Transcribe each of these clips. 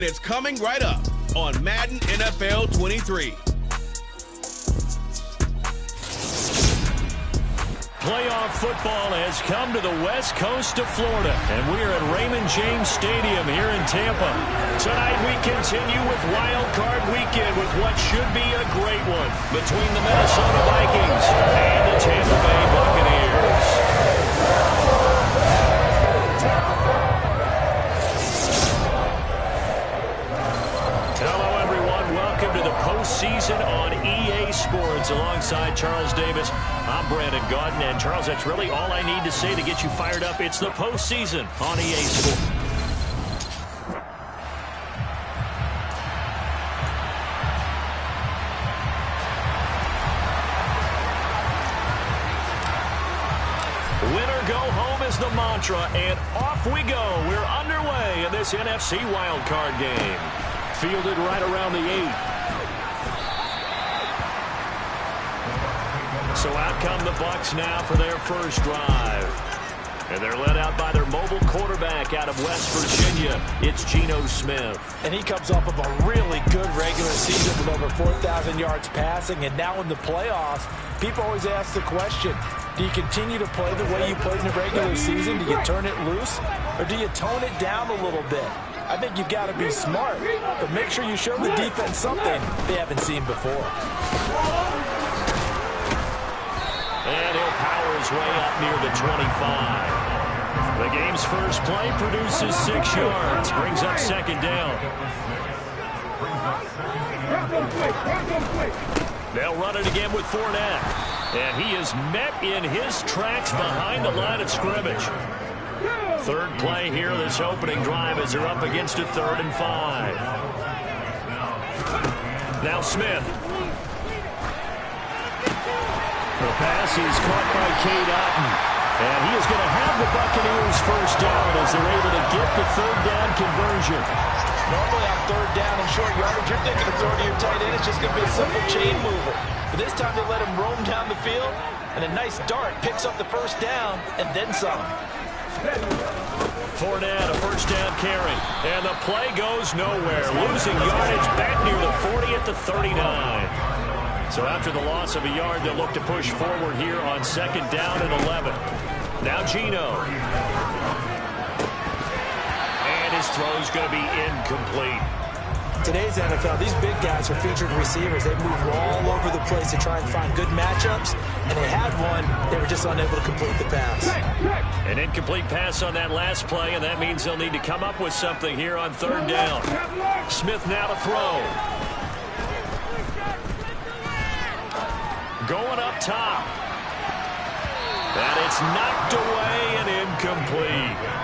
It's coming right up on Madden NFL 23. Playoff football has come to the west coast of Florida, and we are at Raymond James Stadium here in Tampa. Tonight we continue with Wild Card Weekend with what should be a great one between the Minnesota Vikings and the Tampa Bay Buccaneers. Hello, everyone. Welcome to the postseason on EA Sports. Alongside Charles Davis, I'm Brandon Gaudin. And Charles, that's really all I need to say to get you fired up. It's the postseason on EA Sports. Winner go home is the mantra, and off we go. We're underway in this NFC wildcard game. Fielded right around the 8. So out come the Bucs now for their first drive. And they're led out by their mobile quarterback out of West Virginia. It's Geno Smith. And he comes off of a really good regular season with over 4,000 yards passing. And now in the playoffs, people always ask the question, do you continue to play the way you played in the regular season? Do you turn it loose? Or do you tone it down a little bit? I think you've got to be smart, but make sure you show the defense something they haven't seen before. And he'll power his way up near the 25. The game's first play produces 6 yards, brings up second down. They'll run it again with Fournette. And he is met in his tracks behind the line of scrimmage. Third play here, this opening drive, as they're up against a 3rd and 5. Now Smith. The pass is caught by Cade Otton. And he is going to have the Buccaneers first down as they're able to get the 3rd down conversion. Normally on 3rd down and short yardage, you're thinking of throwing to your tight end. It's just going to be a simple chain mover. But this time they let him roam down the field, and a nice dart picks up the first down and then some. Fournette, a first down carry. And the play goes nowhere. Losing yardage back near the 40 at the 39. So after the loss of a yard, they'll look to push forward here on 2nd down and 11. Now Geno. And his throw's going to be incomplete. Today's NFL, these big guys are featured receivers. They move all over the place to try and find good matchups, and they had one. They were just unable to complete the pass. An incomplete pass on that last play, and that means they'll need to come up with something here on 3rd down. Smith now to throw. Going up top. And it's knocked away and incomplete.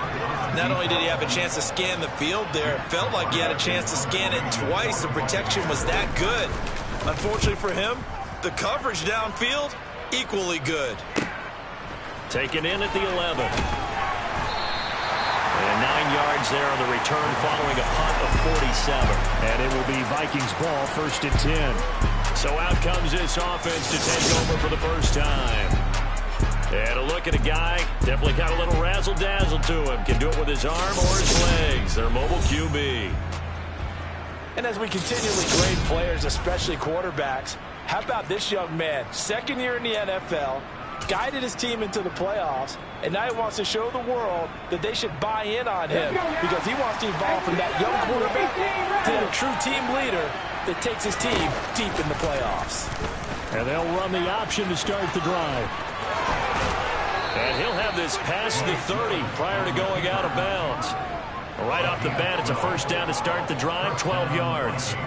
Not only did he have a chance to scan the field there, it felt like he had a chance to scan it twice. The protection was that good. Unfortunately for him, the coverage downfield, equally good. Taken in at the 11. And 9 yards there on the return following a punt of 47. And it will be Vikings ball, 1st and 10. So out comes this offense to take over for the first time. And a look at a guy, definitely got a little razzle-dazzle to him. Can do it with his arm or his legs. Their mobile QB. And as we continually grade players, especially quarterbacks, how about this young man? 2nd year in the NFL, guided his team into the playoffs, and now he wants to show the world that they should buy in on him because he wants to evolve from that young quarterback to the true team leader that takes his team deep in the playoffs. And they'll run the option to start the drive. And he'll have this past the 30 prior to going out of bounds. Right off the bat, it's a first down to start the drive, 12 yards.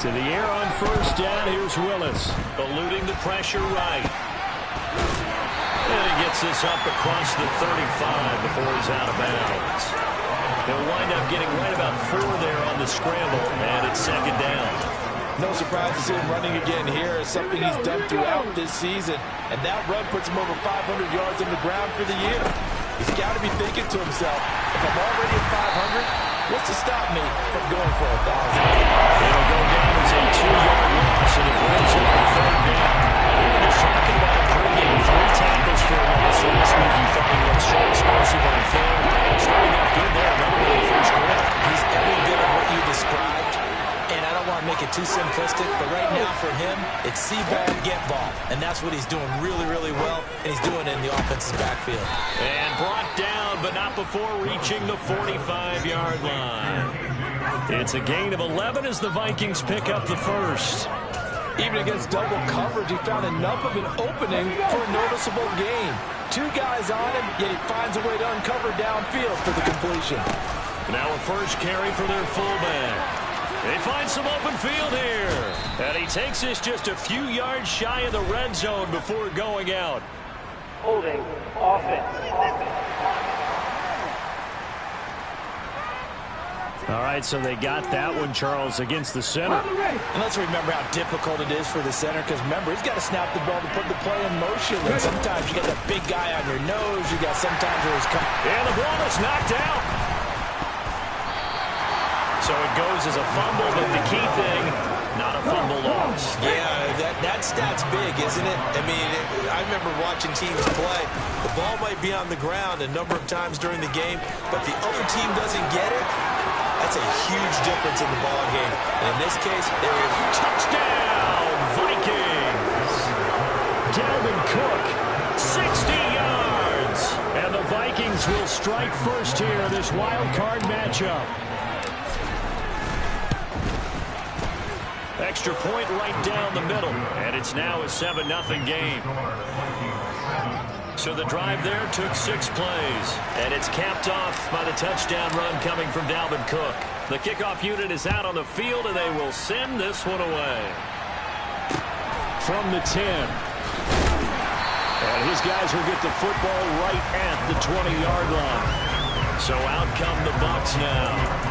To the air on first down, here's Willis. Eluding the pressure right. And he gets this up across the 35 before he's out of bounds. He'll wind up getting right about 4 there on the scramble, and it's 2nd down. No surprise to see him running again here. It's something he's done throughout this season. And that run puts him over 500 yards on the ground for the year. He's got to be thinking to himself, if I'm already at 500, what's to stop me from going for 1,000? It'll go down as a 2-yard loss, and it brings up the 3rd down. We were just talking about a pregame 3 tackles for a loss last week. You thought he looked so explosive on film. Starting off good there. Another one in the first quarter. He's every bit of what you described. And I don't want to make it too simplistic, but right now for him, it's see ball, get ball. And that's what he's doing really, really well, and he's doing it in the offense's backfield. And brought down, but not before reaching the 45-yard line. It's a gain of 11 as the Vikings pick up the first. Even against double coverage, he found enough of an opening for a noticeable gain. 2 guys on him, yet he finds a way to uncover downfield for the completion. Now a first carry for their fullback. They find some open field here. And he takes this just a few yards shy of the red zone before going out. Holding offense. All right, so they got that one, Charles, against the center. And let's remember how difficult it is for the center, because remember, he's got to snap the ball to put the play in motion. And sometimes you got that big guy on your nose. You got sometimes where he's coming. And the ball is knocked out. So it goes as a fumble, but the key thing, not a fumble loss. Yeah, that stat's big, isn't it? I mean, I remember watching teams play. The ball might be on the ground a number of times during the game, but the other team doesn't get it. That's a huge difference in the ball game. And in this case, there is touchdown, Vikings. Dalvin Cook, 60 yards. And the Vikings will strike first here in this wild card matchup. Extra point right down the middle. And it's now a 7-0 game. So the drive there took 6 plays. And it's capped off by the touchdown run coming from Dalvin Cook. The kickoff unit is out on the field, and they will send this one away. From the 10. And his guys will get the football right at the 20-yard line. So out come the Bucs now.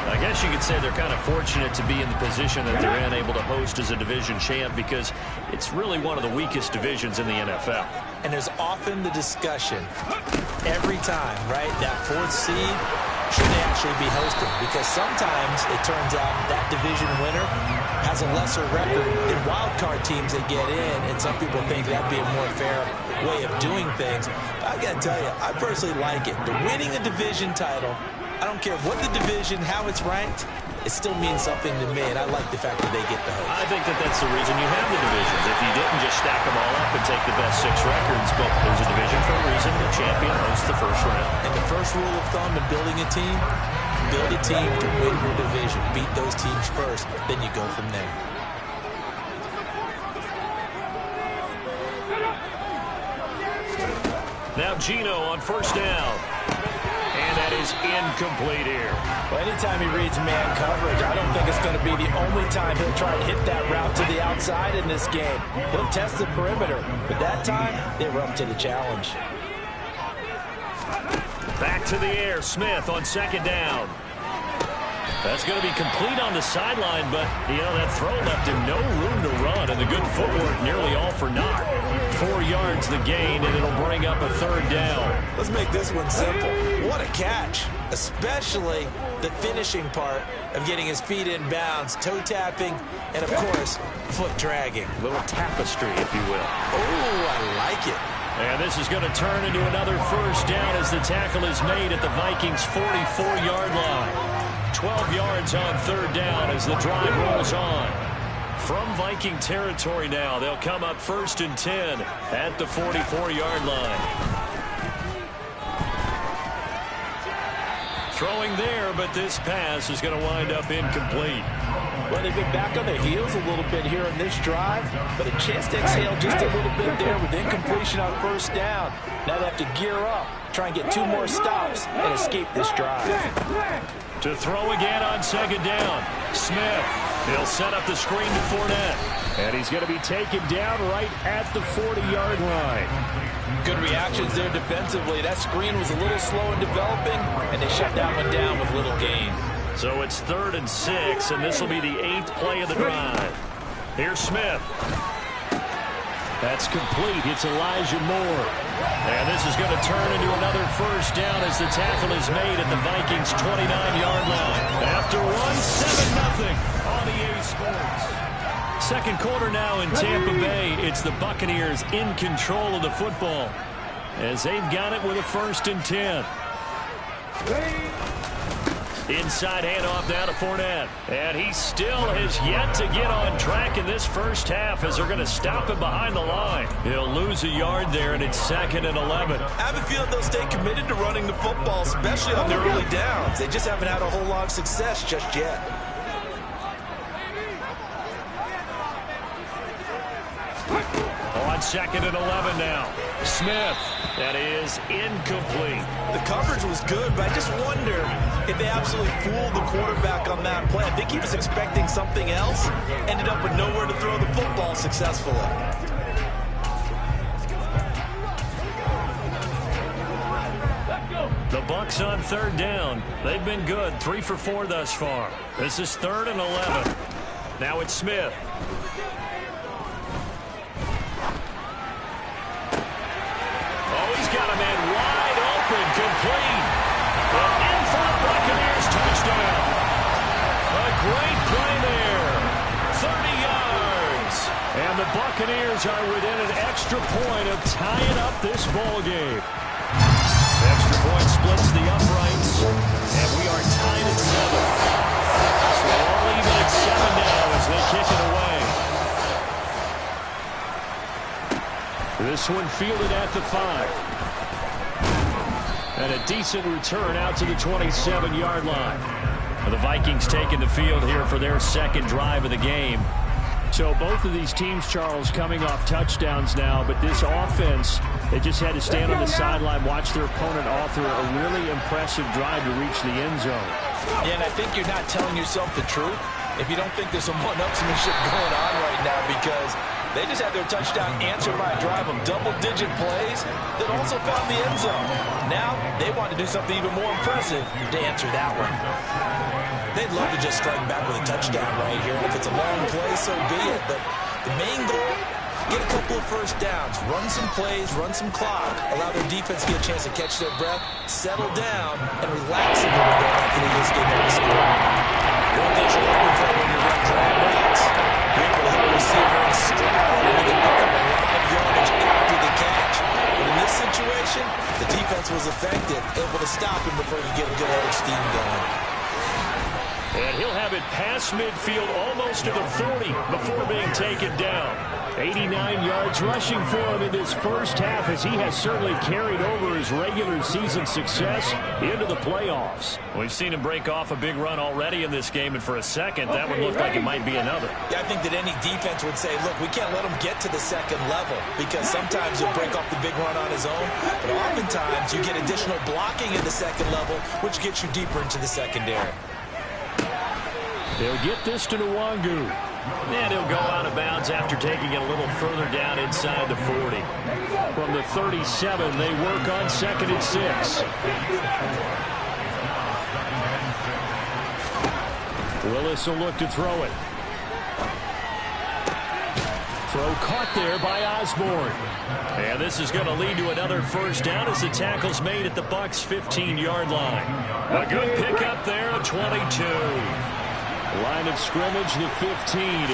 I guess you could say they're kind of fortunate to be in the position that they're in, able to host as a division champ, because it's really one of the weakest divisions in the NFL. And there's often the discussion every time, right, that 4th seed should actually be hosting, because sometimes it turns out that division winner has a lesser record than wild card teams that get in, and some people think that'd be a more fair way of doing things. But I gotta tell you, I personally like it. The winning a division title, I don't care what the division, how it's ranked, it still means something to me, and I like the fact that they get the host. I think that that's the reason you have the divisions. If you didn't just stack them all up and take the best 6 records, but there's a division for a reason. The champion hosts the first round. And the first rule of thumb in building a team, build a team to win your division. Beat those teams first, then you go from there. Now Gino on first down. And that is incomplete here. Well, anytime he reads man coverage, I don't think it's going to be the only time he'll try to hit that route to the outside in this game. He'll test the perimeter, but that time, they were up to the challenge. Back to the air, Smith on second down. That's going to be complete on the sideline, but, you know, that throw left him no room to run, and the good footwork nearly all for naught. 4 yards the gain, and it'll bring up a 3rd down. Let's make this one simple. What a catch, especially the finishing part of getting his feet in bounds, toe tapping, and, of course, foot dragging. A little tapestry, if you will. Oh, I like it. And this is going to turn into another first down as the tackle is made at the Vikings' 44-yard line. 12 yards on 3rd down as the drive rolls on. From Viking territory now, they'll come up 1st and 10 at the 44-yard line. Throwing there, but this pass is going to wind up incomplete. Well, they've been back on their heels a little bit here in this drive, but a chance to exhale just a little bit there with incompletion on 1st down. Now they have to gear up, try and get 2 more stops and escape this drive. To throw again on 2nd down. Smith, he'll set up the screen to Fournette. And he's going to be taken down right at the 40-yard line. Good reactions there defensively. That screen was a little slow in developing, and they shut that one down with little gain. So it's 3rd and 6, and this will be the 8th play of the drive. Here's Smith. That's complete. It's Elijah Moore. And this is going to turn into another first down as the tackle is made at the Vikings' 29-yard line. After one, 7-0 on EA Sports. Second quarter now in Tampa Bay. It's the Buccaneers in control of the football as they've got it with a 1st and 10. Inside handoff now to Fournette. And he still has yet to get on track in this first half as they're going to stop him behind the line. He'll lose a yard there, and it's 2nd and 11. I have a feeling they'll stay committed to running the football, especially on their early downs. They just haven't had a whole lot of success just yet. On 2nd and 11 now. Smith. That is incomplete. The coverage was good, but I just wonder if they absolutely fooled the quarterback on that play. I think he was expecting something else. Ended up with nowhere to throw the football successfully. The Bucs on 3rd down. They've been good. 3 for 4 thus far. This is 3rd and 11. Now it's Smith. Got a man wide open, complete. And in for the Buccaneers, touchdown. A great play there. 30 yards. And the Buccaneers are within an extra point of tying up this ball game. Extra point splits the uprights, and we are tied at 7. So all even at 7 now as they kick it away. This one fielded at the 5. And a decent return out to the 27-yard line. The Vikings taking the field here for their 2nd drive of the game. So both of these teams, Charles, coming off touchdowns now, but this offense, they just had to stand on the sideline, watch their opponent author a really impressive drive to reach the end zone. Yeah, and I think you're not telling yourself the truth if you don't think there's some one-upsmanship going on right now, because they just had their touchdown answered by a drive of double-digit plays that also found the end zone. Now, they want to do something even more impressive to answer that one. They'd love to just strike back with a touchdown right here. If it's a long play, so be it. But the main goal, get a couple of first downs, run some plays, run some clock, allow their defense to get a chance to catch their breath, settle down, and relax a little bit after this game on the score. One thing you're looking for when you run drag routes, you're able to hit a receiver and stride, and you can pick up a lot of yardage after the catch. But in this situation, the defense was effective, able to stop him before you get a good head of steam going. And he'll have it past midfield almost to the 40 before being taken down. 89 yards rushing for him in this first half, as he has certainly carried over his regular season success into the playoffs. We've seen him break off a big run already in this game, and for a second, that would look like it might be another. Yeah, I think that any defense would say, look, we can't let him get to the 2nd level, because sometimes he'll break off the big run on his own, but oftentimes you get additional blocking in the 2nd level, which gets you deeper into the secondary. They'll get this to Nwangu. And he'll go out of bounds after taking it a little further down inside the 40. From the 37, they work on 2nd and 6. Willis will look to throw it. Throw caught there by Osborne. And this is going to lead to another first down as the tackle's made at the Bucs' 15-yard line. A good pickup there at 22. Line of scrimmage, the 15.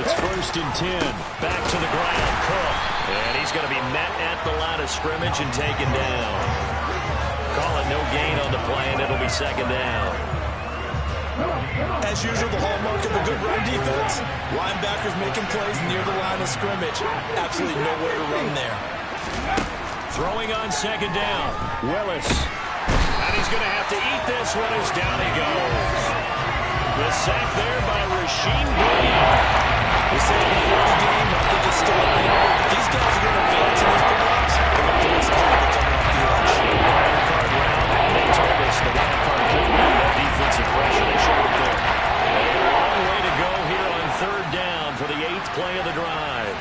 It's 1st and 10. Back to the ground, Cook. And he's going to be met at the line of scrimmage and taken down. Call it no gain on the play, and it'll be 2nd down. As usual, the hallmark of a good run defense, linebackers making plays near the line of scrimmage. Absolutely nowhere to run there. Throwing on 2nd down, Willis. And he's going to have to eat this one as down he goes. The sack there by Rasheem Brady. We said it before the game, I think it's still up there. These guys are going to advance in these playoffs. They're going to do what's coming off the edge. Wild card round, they told us the wild card couldn't be that defensive pressure. They showed it there. A long way to go here on 3rd down for the 8th play of the drive.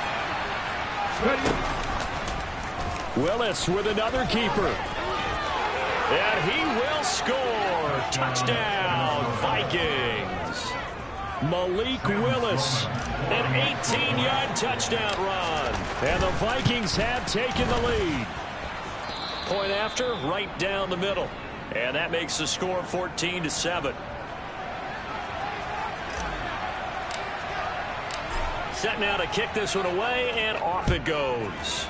Willis with another keeper. And he will score. Touchdown, Vikings. Malik Willis, an 18-yard touchdown run. And the Vikings have taken the lead. Point after, right down the middle. And that makes the score 14-7. Set now to kick this one away, and off it goes.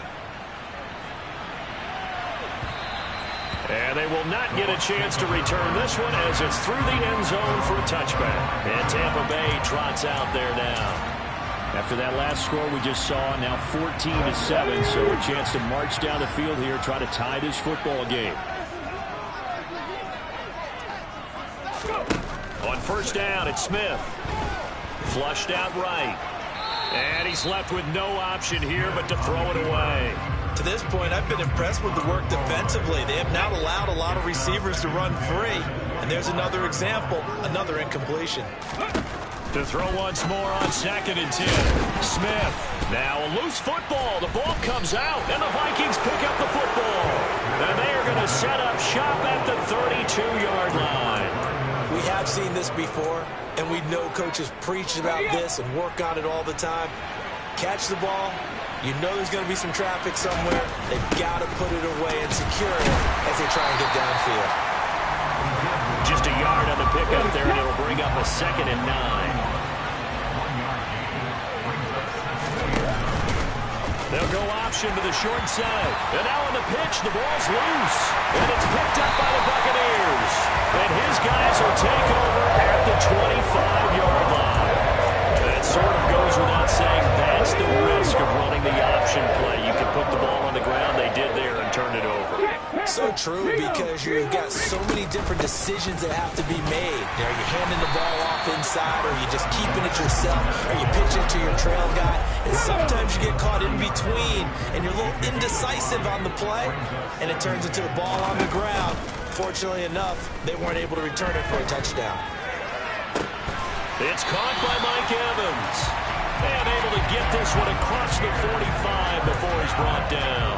And they will not get a chance to return this one as it's through the end zone for a touchback. And Tampa Bay trots out there now. After that last score we just saw, now 14-7, so a chance to march down the field here, try to tie this football game. On first down, it's Smith. Flushed out right. And he's left with no option here but to throw it away. To this point, I've been impressed with the work defensively. They have not allowed a lot of receivers to run free. And there's another example, another incompletion. To throw once more on 2nd and 10. Smith. Now a loose football. The ball comes out, and the Vikings pick up the football. And they are going to set up shop at the 32-yard line. We have seen this before, and we know coaches preach about this and work on it all the time. Catch the ball. You know there's going to be some traffic somewhere. They've got to put it away and secure it as they try and get downfield. Just a yard on the pickup there, and it'll bring up a 2nd and 9. They'll go option to the short side. And now on the pitch, the ball's loose. And it's picked up by the Buccaneers. And his guys will take over at the 25-yard line. That sort of goes without saying. That's the risk of running the option play. You can put the ball on the ground. They did there and turned it over. So true, because you've got so many different decisions that have to be made. Are you handing the ball off inside, or are you just keeping it yourself? Are you pitching to your trail guy? And sometimes you get caught in between, and you're a little indecisive on the play, and it turns into the ball on the ground. Fortunately enough, they weren't able to return it for a touchdown. It's caught by Mike Evans. And able to get this one across the 45 before he's brought down.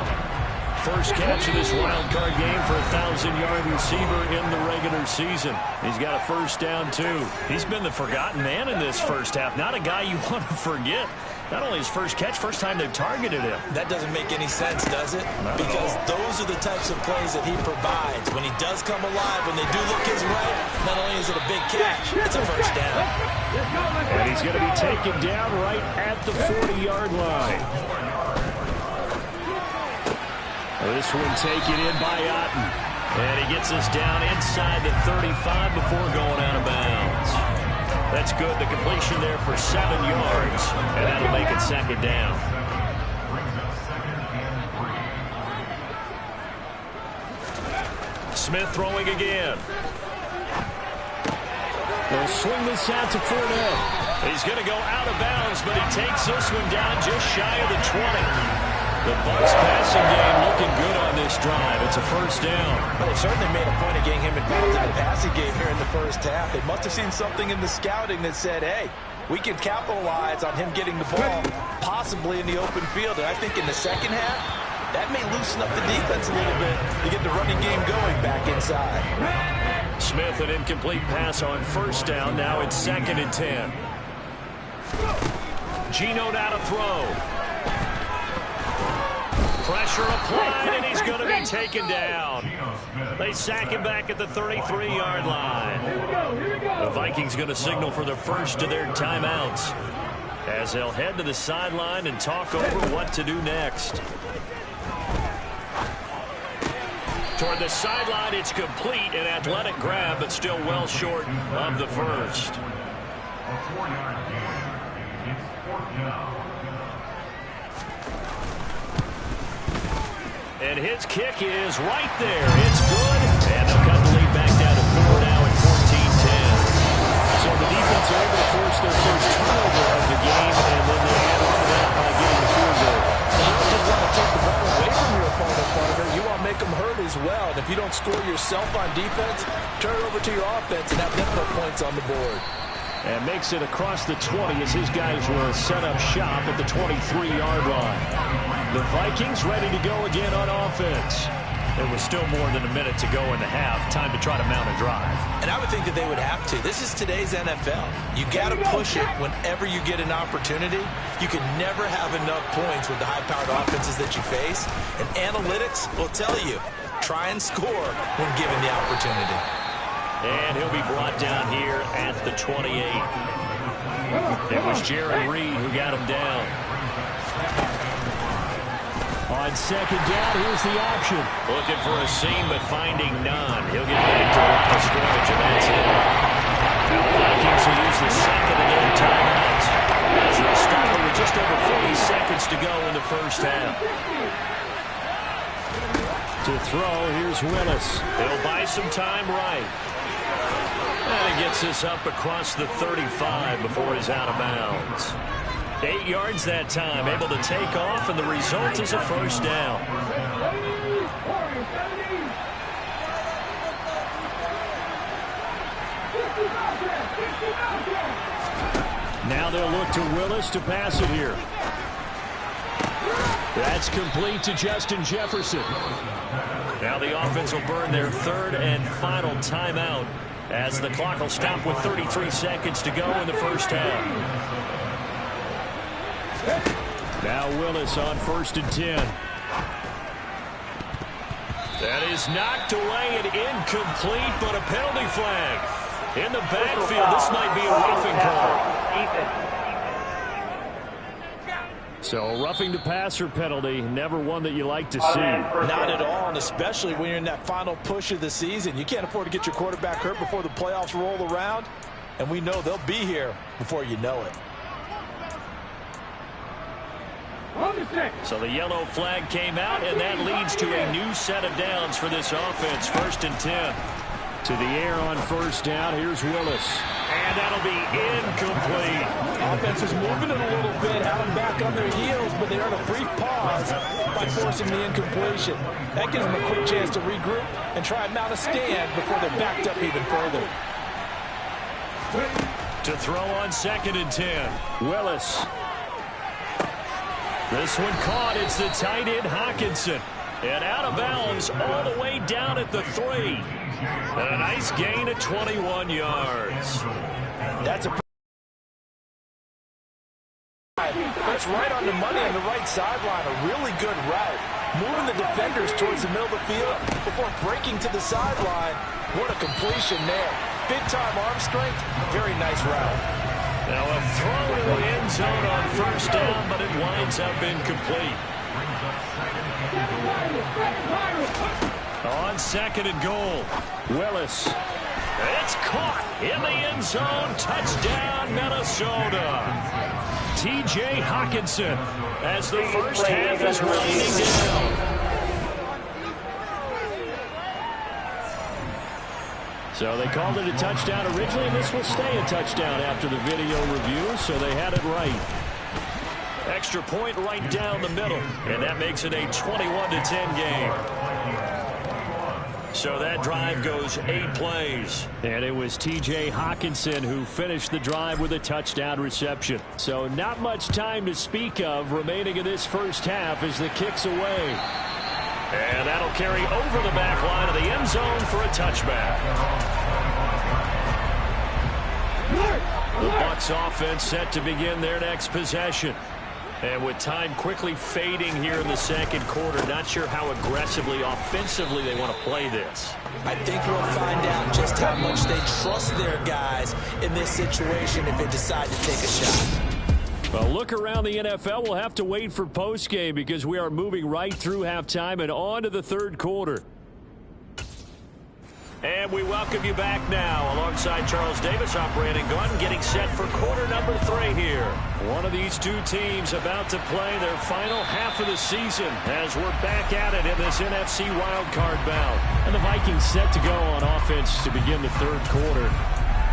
First catch of this wild card game for a 1,000-yard receiver in the regular season. He's got a first down, too. He's been the forgotten man in this first half. Not a guy you want to forget. Not only his first catch, first time they've targeted him. That doesn't make any sense, does it? Because those are the types of plays that he provides. When he does come alive, when they do look his way, not only is it a big catch, it's a first down. And he's going to be taken down right at the 40-yard line. This one taken in by Otten. And he gets us down inside the 35 before going out of bounds. That's good. The completion there for 7 yards. And that'll make it 2nd down. Smith throwing again. They'll swing this out to Fournette. He's going to go out of bounds, but he takes this one down just shy of the 20. The Bucs passing game looking good on this drive. It's a first down. Well, they certainly made a point of getting him involved in the passing game here in the first half. They must have seen something in the scouting that said, hey, we can capitalize on him getting the ball possibly in the open field. And I think in the second half, that may loosen up the defense a little bit to get the running game going back inside. Smith, an incomplete pass on first down. Now it's 2nd and 10. Geno now to throw. Pressure applied, and he's going to be taken down. They sack him back at the 33-yard line. The Vikings going to signal for the first of their timeouts as they'll head to the sideline and talk over what to do next. Toward the sideline, it's complete, an athletic grab, but still well short of the first. And his kick is right there. It's good. And they'll cut the lead back down to 4 now at 14-10. So the defense are able to force their first turnover of the game, and then they add on to that by getting the field goal. You don't just want to take the ball away from your opponent, partner. You want to make them hurt as well. And if you don't score yourself on defense, turn it over to your offense and have them put points on the board. And makes it across the 20 as his guys will set up shop at the 23-yard line. The Vikings ready to go again on offense. There was still more than a minute to go in the half. Time to try to mount a drive. And I would think that they would have to. This is today's NFL. You got to push it whenever you get an opportunity. You can never have enough points with the high-powered offenses that you face. And analytics will tell you, try and score when given the opportunity. And he'll be brought down here at the 28. It was Jaron Reed who got him down. On second down, here's the option. Looking for a seam, but finding none. He'll get back to the line of scrimmage, and that's it. Now the Vikings will use the second of their timeouts as they stop it with just over 40 seconds to go in the first half. To throw, here's Willis. They'll buy some time right. And he gets this up across the 35 before he's out of bounds. 8 yards that time, able to take off, and the result is a first down. Now they'll look to Willis to pass it here. That's complete to Justin Jefferson. Now the offense will burn their third and final timeout as the clock will stop with 33 seconds to go in the first half. Now Willis on 1st and 10. That is knocked away and incomplete, but a penalty flag. In the backfield, this might be a roughing call. So a roughing the passer penalty, never one that you like to see. Not at all, and especially when you're in that final push of the season. You can't afford to get your quarterback hurt before the playoffs roll around, and we know they'll be here before you know it. So the yellow flag came out, and that leads to a new set of downs for this offense. 1st and 10. To the air on 1st down. Here's Willis. And that'll be incomplete. Offense was moving it a little bit, had them back on their heels, but they earned a brief pause by forcing the incompletion. That gives them a quick chance to regroup and try and mount a stand before they're backed up even further. To throw on 2nd and 10. Willis. This one caught. It's the tight end Hockenson. And out of bounds all the way down at the 3. And a nice gain of 21 yards. That's right on the money on the right sideline. A really good route. Moving the defenders towards the middle of the field before breaking to the sideline. What a completion there. Big-time arm strength. Very nice route. Now a throw to the end zone on 1st down, but it winds up incomplete. On 2nd and goal, Willis. It's caught in the end zone. Touchdown, Minnesota. T.J. Hockenson as the first half is winding down. So they called it a touchdown originally, and this will stay a touchdown after the video review, so they had it right. Extra point right down the middle, and that makes it a 21-10 game. So that drive goes 8 plays. And it was T.J. Hockenson who finished the drive with a touchdown reception. So not much time to speak of remaining in this first half as the kick's away. And that'll carry over the back line of the end zone for a touchback. The Bucs offense set to begin their next possession. And with time quickly fading here in the second quarter, not sure how aggressively, offensively they want to play this. I think we'll find out just how much they trust their guys in this situation if they decide to take a shot. Well, look around the NFL. We'll have to wait for postgame because we are moving right through halftime and on to the third quarter. And we welcome you back now alongside Charles Davis, I'm Brandon Gunn, getting set for quarter number 3 here. One of these two teams about to play their final half of the season as we're back at it in this NFC wildcard bout. And the Vikings set to go on offense to begin the third quarter.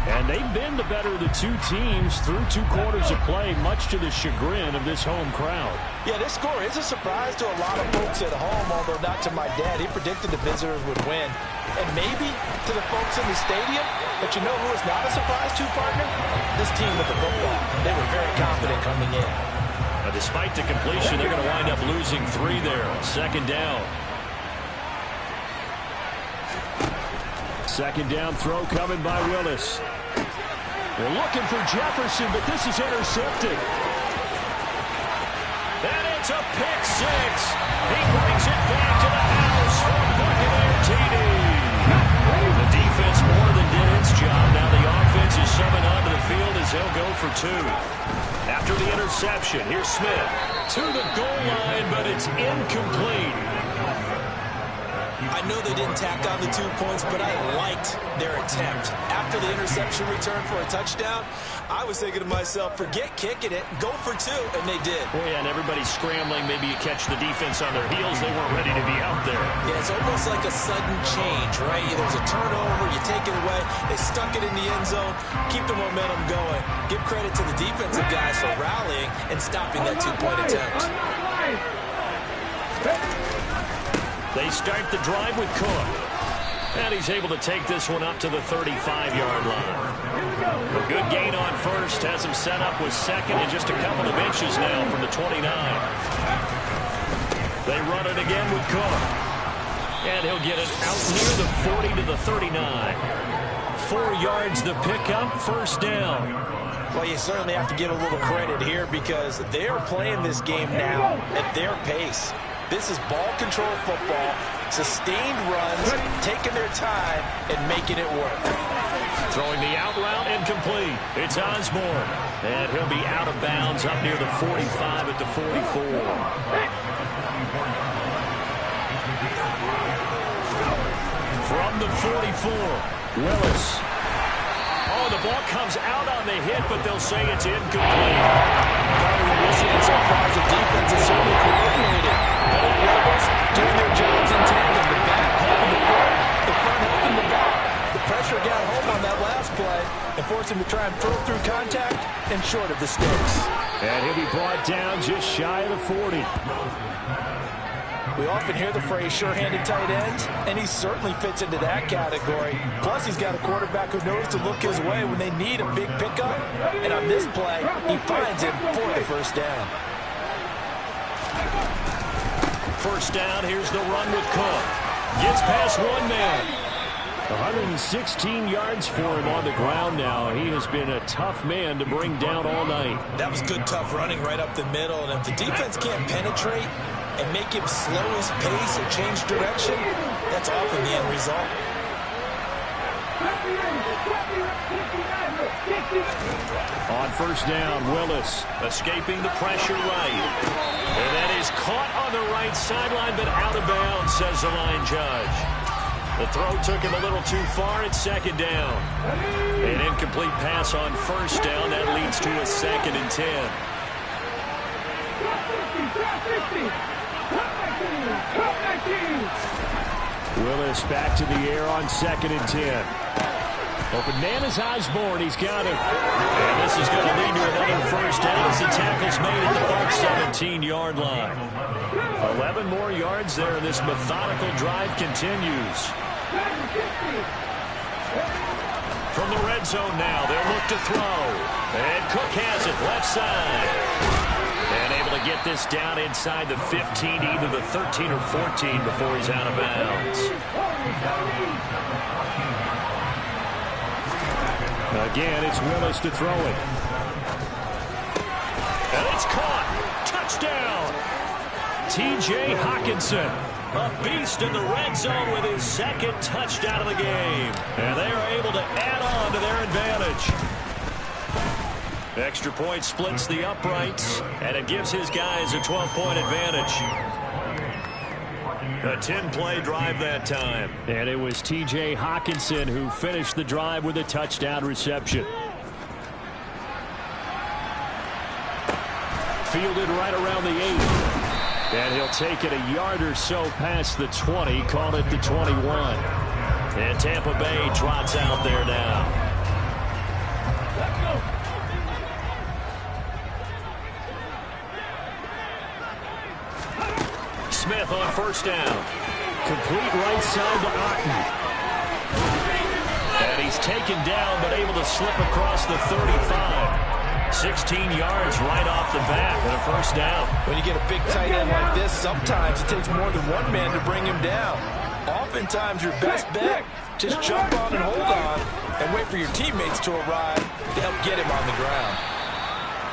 And they've been the better of the two teams through 2 quarters of play, much to the chagrin of this home crowd. Yeah, this score is a surprise to a lot of folks at home, although not to my dad. He predicted the visitors would win. And maybe to the folks in the stadium, but you know who is not a surprise to, partner? This team with the football. They were very confident coming in. Now, despite the completion, they're going to wind up losing 3 there. 2nd down. 2nd down throw coming by Willis. They're looking for Jefferson, but this is intercepted. And it's a pick 6. He brings it back to the house for Buccaneer TD. The defense more than did its job. Now the offense is summoned onto the field as they'll go for 2. After the interception, here's Smith to the goal line, but it's incomplete. I know they didn't tack on the 2 points, but I liked their attempt. After the interception return for a touchdown, I was thinking to myself, forget kicking it, go for 2, and they did. Oh, yeah, and everybody's scrambling. Maybe you catch the defense on their heels. They weren't ready to be out there. Yeah, it's almost like a sudden change, right? There's a turnover, you take it away, they stuck it in the end zone, keep the momentum going. Give credit to the defensive guys for rallying and stopping that 2-point attempt. They start the drive with Cook. And he's able to take this one up to the 35-yard line. A good gain on first has him set up with second and just a couple of inches now from the 29. They run it again with Cook. And he'll get it out near the 40 to the 39. 4 yards the pickup, first down. Well, you certainly have to give a little credit here because they're playing this game now at their pace. This is ball control football, sustained runs, taking their time, and making it work. Throwing the out route incomplete. It's Osborne. And he'll be out of bounds up near the 45 at the 44. From the 44, Willis. Oh, the ball comes out on the hit, but they'll say it's incomplete. We're seeing so far as the defense is certainly coordinated. Both levels doing their jobs in tandem. The back helping the front, the front helping the back. The pressure got home on that last play and forced him to try and throw through contact and short of the sticks. And he'll be brought down just shy of the 40. We often hear the phrase sure-handed tight ends, and he certainly fits into that category. Plus, he's got a quarterback who knows to look his way when they need a big pickup. And on this play, he finds him for the first down. First down, here's the run with Cook. Gets past one man. 116 yards for him on the ground now. He has been a tough man to bring down all night. That was good, tough running right up the middle. And if the defense can't penetrate and make him slow his pace or change direction, that's often the end result. On first down, Willis escaping the pressure right. And that is caught on the right sideline, but out of bounds, says the line judge. The throw took him a little too far at second down. An incomplete pass on first down. That leads to a 2nd and 10. Willis back to the air on 2nd and 10. Open man is Osborne. He's got it. And this is going to lead to another first down as the tackle's made at the Bucs 17-yard line. 11 more yards there, and this methodical drive continues. From the red zone now, they'll look to throw. And Cook has it left side. And able to get this down inside the 15, either the 13 or 14 before he's out of bounds. Again, it's Willis to throw it. And it's caught. Touchdown. T.J. Hockenson, a beast in the red zone with his 2nd touchdown of the game. And they are able to add on to their advantage. Extra point splits the uprights, and it gives his guys a 12-point advantage. A 10-play drive that time. And it was T.J. Hockenson who finished the drive with a touchdown reception. Fielded right around the 8. And he'll take it a yard or so past the 20, call it the 21. And Tampa Bay trots out there now. Smith on first down. Complete right side to Otten. And he's taken down, but able to slip across the 35. 16 yards right off the bat and a first down. When you get a big tight end like this, sometimes it takes more than one man to bring him down. Oftentimes, your best bet, just jump on and hold on and wait for your teammates to arrive to help get him on the ground.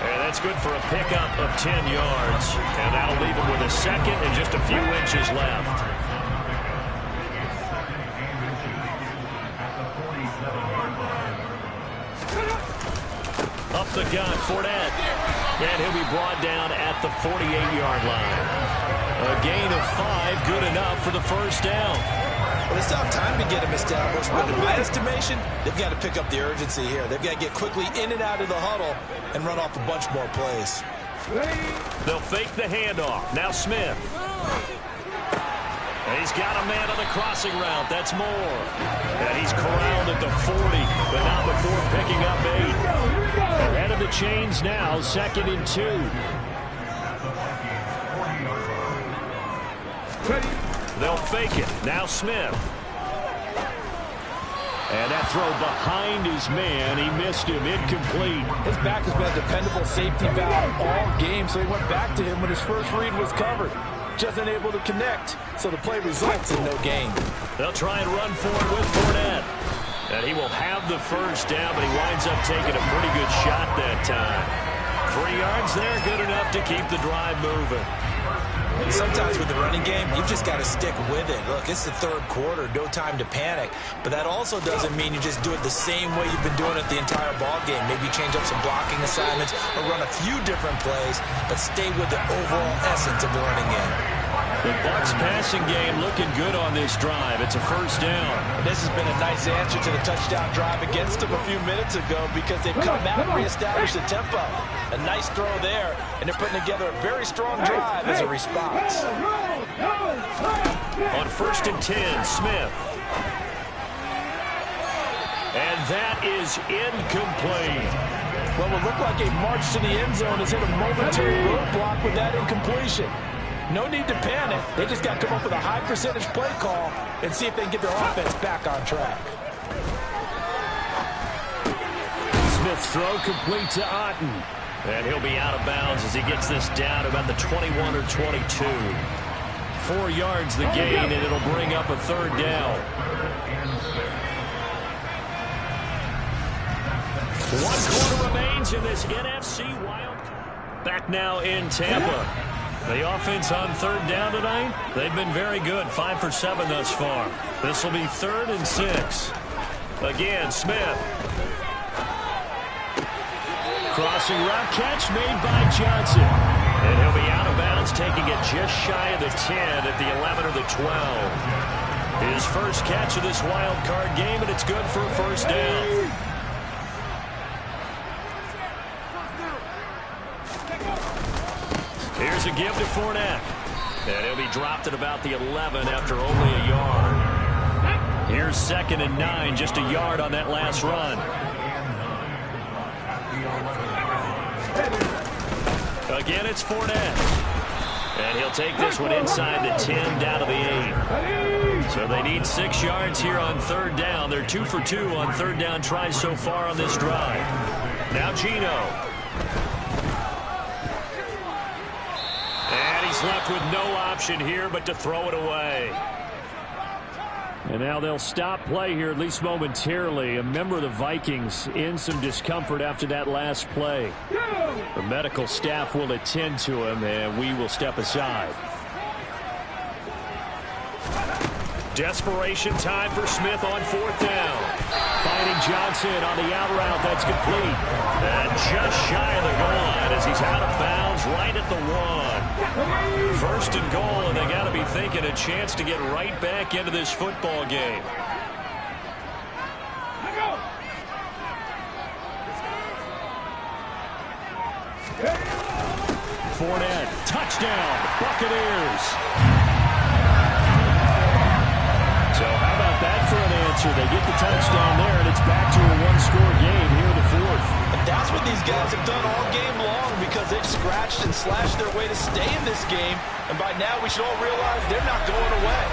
And that's good for a pickup of 10 yards. And that'll leave him with a 2nd and just a few inches left. Up the gun, Fournette. And he'll be brought down at the 48-yard line. A gain of 5, good enough for the first down. Well, they still have time to get him established, but in my estimation, they've got to pick up the urgency here. They've got to get quickly in and out of the huddle and run off a bunch more plays. They'll fake the handoff. Now Smith. And he's got a man on the crossing route. That's Moore. And he's corralled at the 40, but not before picking up 8. Ahead of the chains now, 2nd and 2. They'll fake it. Now Smith. And that throw behind his man. He missed him. Incomplete. His back has been a dependable safety valve all game, so he went back to him when his first read was covered. Just unable to connect, so the play results in no gain. They'll try and run for it with Fournette. And he will have the first down, but he winds up taking a pretty good shot that time. 3 yards there, good enough to keep the drive moving. Sometimes with the running game, you've just got to stick with it. Look, it's the 3rd quarter, no time to panic. But that also doesn't mean you just do it the same way you've been doing it the entire ball game. Maybe change up some blocking assignments or run a few different plays, but stay with the overall essence of the running game. The Bucs passing game looking good on this drive. It's a first down. This has been a nice answer to the touchdown drive against them a few minutes ago because they've come out and reestablished the tempo. A nice throw there, and they're putting together a very strong drive as a response. On 1st and 10, Smith. And that is incomplete. Well, it looked like a march to the end zone has hit a momentary roadblock with that incompletion. No need to panic. They just got to come up with a high percentage play call and see if they can get their offense back on track. Smith's throw complete to Otten. And he'll be out of bounds as he gets this down about the 21 or 22. 4 yards the gain, and it'll bring up a 3rd down. 1 quarter remains in this NFC wild card. Back now in Tampa. The offense on 3rd down tonight, they've been very good, 5 for 7 thus far. This will be 3rd and 6. Again, Smith. Crossing route catch made by Johnson. And he'll be out of bounds, taking it just shy of the 10 at the 11 or the 12. His first catch of this wild card game, and it's good for a first down. Here's a give to Fournette. And he'll be dropped at about the 11 after only a yard. Here's 2nd and 9, just a yard on that last run. Again, it's Fournette. And he'll take this one inside the 10 down to the 8. So they need 6 yards here on 3rd down. They're 2 for 2 on 3rd down tries so far on this drive. Now Gino. And he's left with no option here but to throw it away. And now they'll stop play here, at least momentarily. A member of the Vikings in some discomfort after that last play. The medical staff will attend to him, and we will step aside. Desperation time for Smith on 4th down. Finding Johnson on the out route. That's complete. And just shy of the goal line as he's out of bounds right at the 1. 1st and goal, and they got to be thinking a chance to get right back into this football game. Fournette, touchdown, Buccaneers. So how about that for an answer? They get the touchdown there, and it's back to a 1-score game here in the 4th. And that's what these guys have done all game long because they've scratched and slashed their way to stay in this game. And by now, we should all realize they're not going away.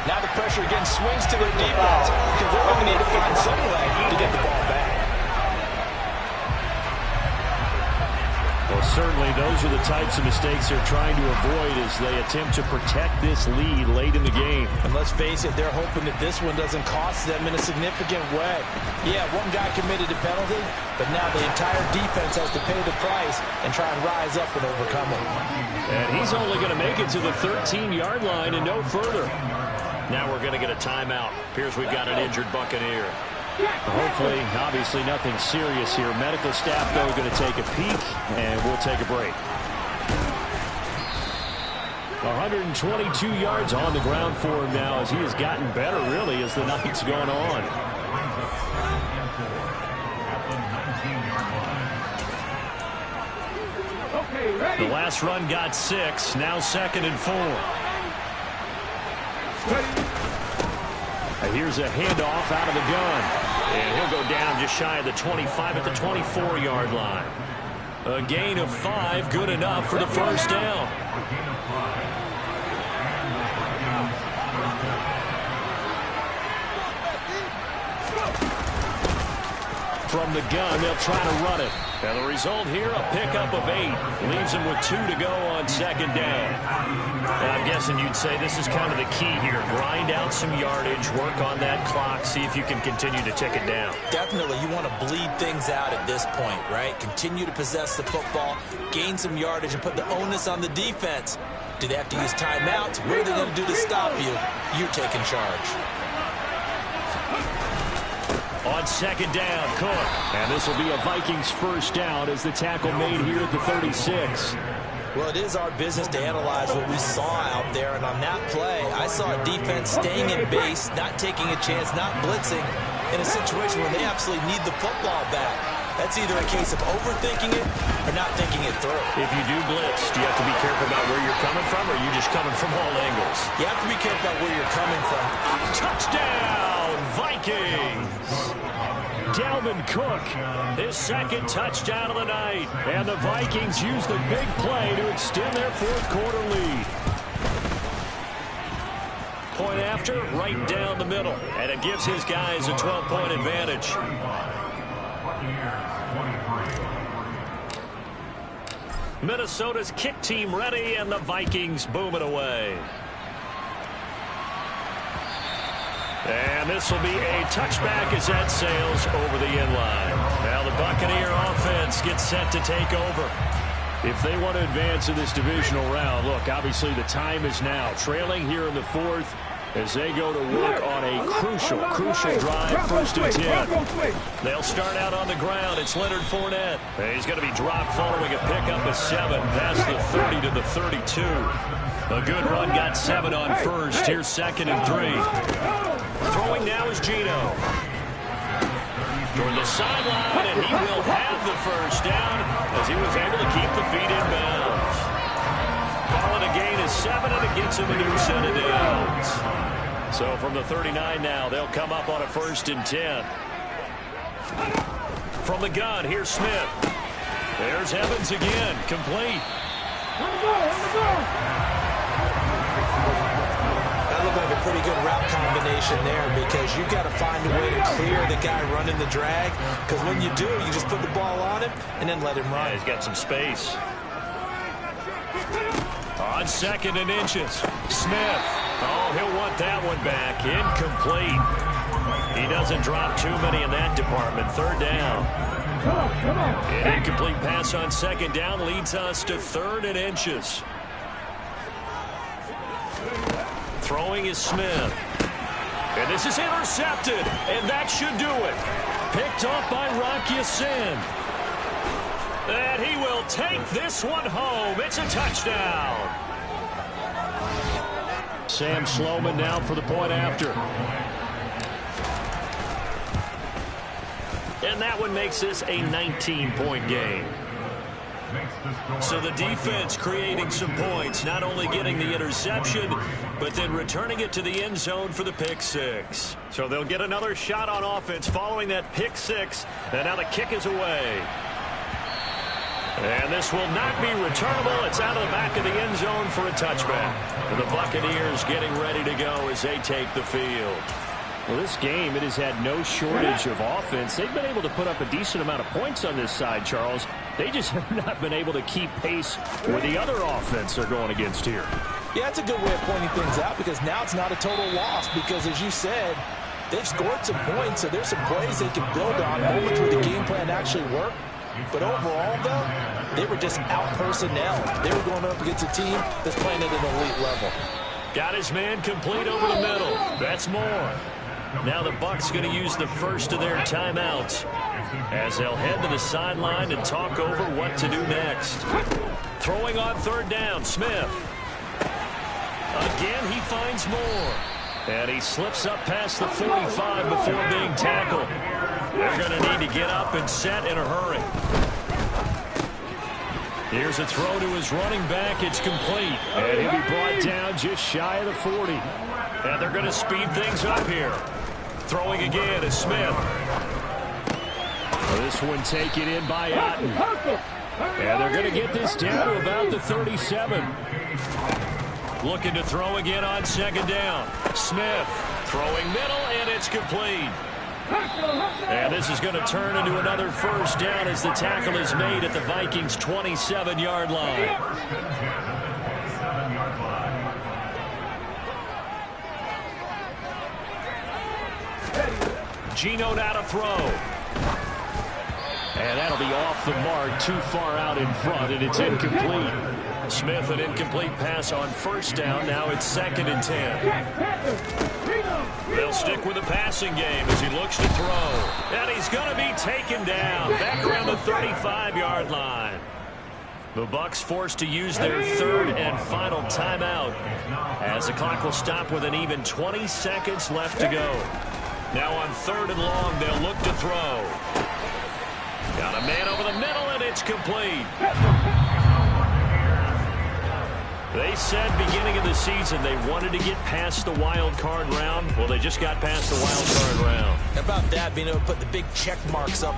Now the pressure again swings to their defense because they're going to need to find some way to get the ball back. Well, certainly those are the types of mistakes they're trying to avoid as they attempt to protect this lead late in the game. And let's face it, they're hoping that this one doesn't cost them in a significant way. Yeah, one guy committed a penalty, but now the entire defense has to pay the price and try and rise up and overcome it. And he's only going to make it to the 13-yard line and no further. Now we're going to get a timeout. Appears we've got an injured Buccaneer. Hopefully, obviously nothing serious here. Medical staff, though, going to take a peek, and we'll take a break. 122 yards on the ground for him now as he has gotten better, really, as the night's gone on. The last run got 6. Now 2nd and 4. And here's a handoff out of the gun. And he'll go down just shy of the 25 at the 24-yard line. A gain of 5, good enough for the first down. From the gun, they'll try to run it. And the result here, a pickup of 8. Leaves them with 2 to go on 2nd down. And I'm guessing you'd say this is kind of the key here. Grind out some yardage, work on that clock, see if you can continue to tick it down. Definitely, you want to bleed things out at this point, right? Continue to possess the football, gain some yardage, and put the onus on the defense. Do they have to use timeouts? What are they going to do to stop you? You're taking charge. On 2nd down, Cook. And this will be a Vikings first down as the tackle made here at the 36. Well, it is our business to analyze what we saw out there. And on that play, I saw a defense staying in base, not taking a chance, not blitzing in a situation where they absolutely need the football back. That's either a case of overthinking it or not thinking it through. If you do blitz, do you have to be careful about where you're coming from, or are you just coming from all angles? You have to be careful about where you're coming from. Touchdown, Vikings! Dalvin Cook, his 2nd touchdown of the night. And the Vikings use the big play to extend their 4th quarter lead. Point after, right down the middle. And it gives his guys a 12-point advantage. Minnesota's kick team ready, and the Vikings boom it away. And this will be a touchback as that sails over the end line. Now the Buccaneer offense gets set to take over. If they want to advance in this divisional round, look, obviously the time is now. Trailing here in the 4th as they go to work on a crucial drive, 1st and 10. They'll start out on the ground. It's Leonard Fournette. He's going to be dropped following a pickup of 7 past the 30 to the 32. A good run got 7 on 1st. Here's 2nd and 3. Throwing now is Gino. Toward the sideline, and he will have the first down as he was able to keep the feet in bounds. Calling a gain of 7, and it gets him a new set of downs. So from the 39 now, they'll come up on a 1st and 10. From the gun, here's Smith. There's Evans again, complete. That looked like a pretty good route combination there because you've got to find a way to clear the guy running the drag, because when you do, you just put the ball on him and then let him run. Yeah, he's got some space. On 2nd and inches, Smith. Oh, he'll want that one back. Incomplete. He doesn't drop too many in that department. 3rd down. An incomplete pass on 2nd down leads us to 3rd and inches. Throwing is Smith. And this is intercepted. And that should do it. Picked off by Rock Ya-Sin. And he will take this one home. It's a touchdown. Sam Sloman now for the point after. And that one makes this a 19-point game. So the defense creating some points, not only getting the interception, but then returning it to the end zone for the pick 6. So they'll get another shot on offense following that pick 6, and now the kick is away. And this will not be returnable. It's out of the back of the end zone for a touchback. And the Buccaneers getting ready to go as they take the field. Well, this game, it has had no shortage of offense. They've been able to put up a decent amount of points on this side, Charles. They just have not been able to keep pace where the other offense they're going against here. Yeah, that's a good way of pointing things out, because now it's not a total loss, because as you said, they've scored some points, so there's some plays they can build on, moments where the game plan actually worked. But overall, though, they were just out-personnel. They were going up against a team that's playing at an elite level. Got his man complete over the middle. That's Moore. Now the Bucs going to use the first of their timeouts as they'll head to the sideline and talk over what to do next. Throwing on third down, Smith. Again, he finds more. And he slips up past the 45 before being tackled. They're going to need to get up and set in a hurry. Here's a throw to his running back. It's complete. And he'll be brought down just shy of the 40. And they're going to speed things up here. Throwing again is Smith. This one taken in by Otten. And they're going to get this down to about the 37. Looking to throw again on second down. Smith throwing middle, and it's complete. And this is going to turn into another first down as the tackle is made at the Vikings' 27-yard line. Geno now to throw. And that'll be off the mark, too far out in front, and it's incomplete. Smith, an incomplete pass on first down. Now it's 2nd and 10. They'll stick with the passing game as he looks to throw. And he's going to be taken down back around the 35-yard line. The Bucs forced to use their third and final timeout as the clock will stop with an even 20 seconds left to go. Now on 3rd and long, they'll look to throw. Got a man over the middle, and it's complete. They said beginning of the season they wanted to get past the wild card round. Well, they just got past the wild card round. How about that, being able to put the big check marks up?